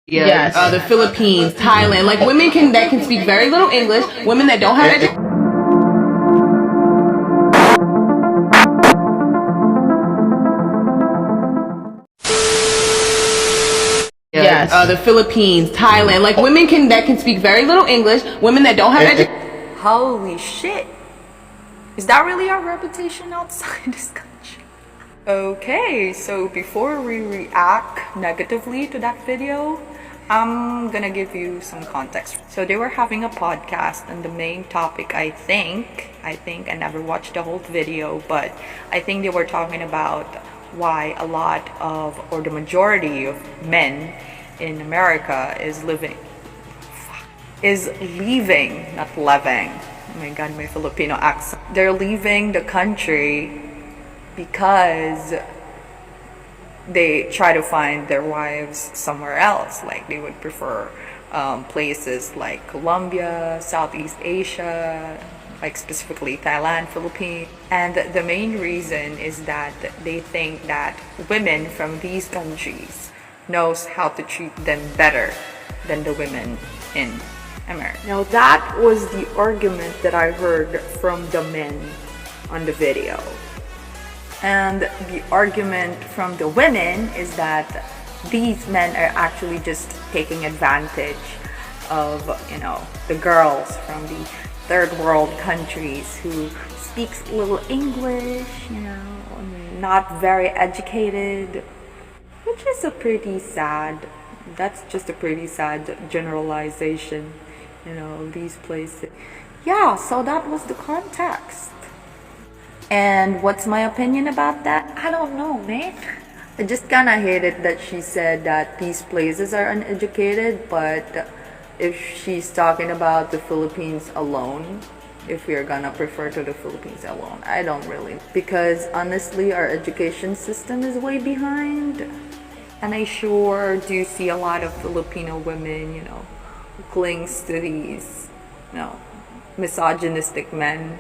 Yes. The Philippines, Thailand, like women that can speak very little English, women that don't have education. Yes. The Philippines, Thailand, like women that can speak very little English, women that don't have education. Holy shit. Is that really our reputation outside this country? Okay, so before we react negatively to that video, I'm gonna give you some context. So they were having a podcast, and the main topic, I think, I never watched the whole video, but I think they were talking about why a lot of, or the majority of men in America is leaving, not living. Oh my god, my Filipino accent. They're leaving the country because they try to find their wives somewhere else. Like they would prefer places like Colombia, Southeast Asia, like specifically Thailand, Philippines. And the main reason is that they think that women from these countries knows how to treat them better than the women in America. Now that was the argument that I heard from the men on the video. And the argument from the women is that these men are actually just taking advantage of, the girls from the third world countries who speaks little English, not very educated, which is that's just a pretty sad generalization, these places. Yeah, so that was the context. And what's my opinion about that? I don't know, man. I just kind of hate it that she said that these places are uneducated, but if she's talking about the Philippines alone, if we're gonna prefer to the Philippines alone, I don't really. Because honestly, our education system is way behind. And I sure do see a lot of Filipino women, who clings to these, misogynistic men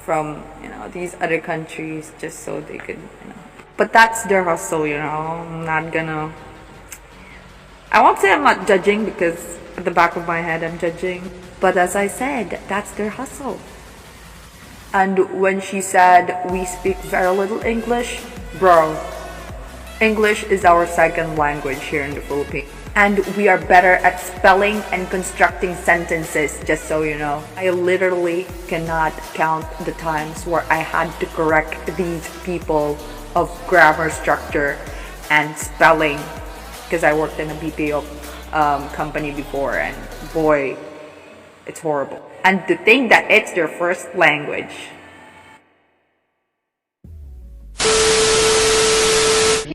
from these other countries just so they could but that's their hustle. I'm not gonna, I won't say I'm not judging, because at the back of my head I'm judging, but as I said, that's their hustle. And when she said we speak very little English, bro, English is our second language here in the Philippines. And we are better at spelling and constructing sentences, just so you know. I literally cannot count the times where I had to correct these people of grammar structure and spelling, because I worked in a BPO company before, and boy, it's horrible. And to think that it's their first language.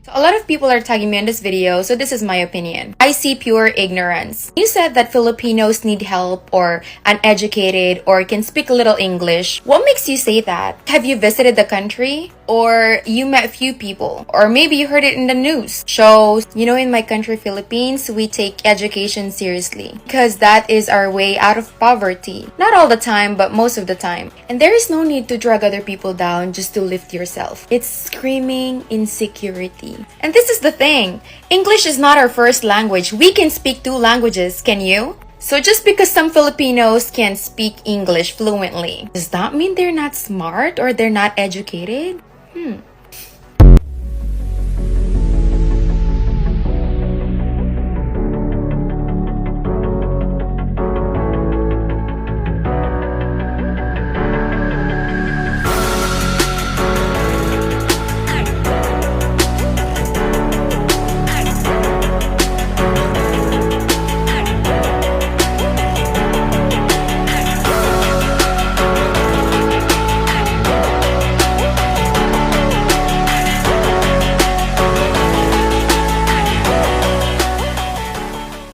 So a lot of people are tagging me on this video, so this is my opinion. I see pure ignorance. You said that Filipinos need help, or uneducated, or can speak a little English. What makes you say that? Have you visited the country? Or you met few people? Or maybe you heard it in the news. Shows, in my country, Philippines, we take education seriously, because that is our way out of poverty. Not all the time, but most of the time. And there is no need to drag other people down just to lift yourself. It's screaming insecurity. And this is the thing. English is not our first language. We can speak 2 languages, can you? So just because some Filipinos can speak English fluently, does that mean they're not smart or they're not educated?